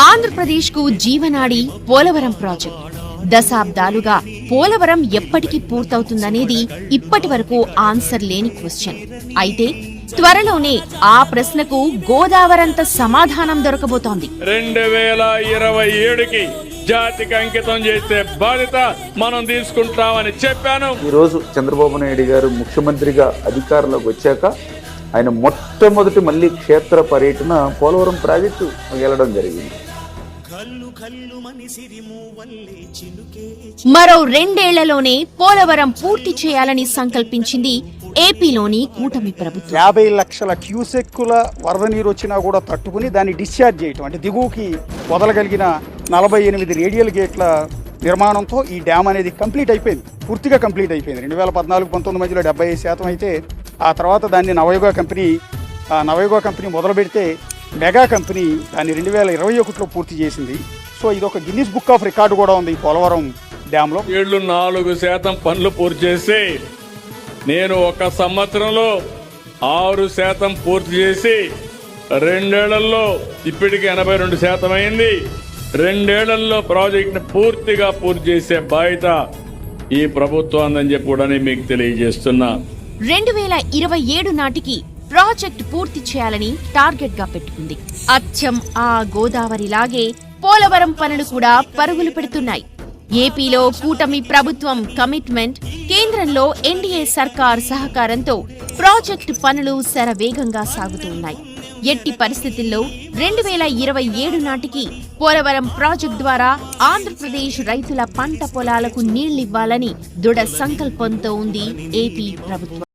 ఆంధ్రప్రదేశ్కు జీవనాడి పోలవరం ప్రాజెక్టు. దశాబ్దాలుగా పోలవరం ఎప్పటికి పూర్తవుతుందనేది ఇప్పటి వరకు ఆన్సర్ లేని క్వశ్చన్. అయితే త్వరలోనే ఆ ప్రశ్నకు గోదావరంత సమాధానం దొరకబోతోంది. 2027కి జాతికి అంకితం చేసే బాధ్యత మనం తీసుకుంటామని చెప్పాను. ఈ రోజు చంద్రబాబు నాయుడు గారు ముఖ్యమంత్రిగా అధికారంలోకి వచ్చాక ఆయన మొట్టమొదటి మళ్ళీ క్షేత్ర పర్యటన పోలవరం ప్రాజెక్టు వెళ్ళడం జరిగింది. మరో 2 ఏళ్లలోనే పోలవరం పూర్తి చేయాలని సంకల్పించింది ఏపీలోని కూటమి ప్రభుత్వం. 50 లక్షల క్యూసెక్కుల వరద నీరు వచ్చినా కూడా తట్టుకుని దాన్ని డిశ్చార్జ్ చేయటం, అంటే దిగువకి వదలగలిగిన 48 రేడియల్ గేట్ల నిర్మాణంతో ఈ డ్యామ్ అనేది కంప్లీట్ అయిపోయింది, పూర్తిగా కంప్లీట్ అయిపోయింది. 2014-19 మధ్యలో 75% అయితే ఆ తర్వాత దాన్ని నవయుగ కంపెనీ మొదలు పెడితే మెగా కంపెనీ దాన్ని 2021లో పూర్తి చేసింది. సో ఇది ఒక గిన్నిస్ బుక్ ఆఫ్ రికార్డు కూడా ఉంది ఈ పోలవరం డ్యాంలో. 4% పనులు పూర్తి చేసి నేను 1 సంవత్సరంలో 6% పూర్తి చేసి 2 ఏళ్లలో ఇప్పటికి 82% అయింది. 2 ఏళ్లలో ప్రాజెక్టును పూర్తిగా పూర్తి చేసే బాధ్యత ఈ ప్రభుత్వం అని చెప్పి కూడా మీకు తెలియజేస్తున్నా. 2027 నాటికి ప్రాజెక్టు పూర్తి చేయాలని టార్గెట్ గా పెట్టుకుంది. అచ్చం ఆ గోదావరిలాగే పోలవరం పనులు కూడా పరుగులు పెడుతున్నాయి. ఏపీలో కూటమి ప్రభుత్వం కమిట్మెంట్, కేంద్రంలో ఎన్డీఏ సర్కార్ సహకారంతో ప్రాజెక్టు పనులు శరవేగంగా సాగుతున్నాయి. ఎట్టి పరిస్థితుల్లో 2027 నాటికి పోలవరం ప్రాజెక్టు ద్వారా ఆంధ్రప్రదేశ్ రైతుల పంట పొలాలకు నీళ్లివ్వాలని దృఢ సంకల్పంతో ఉంది ఏపీ ప్రభుత్వం.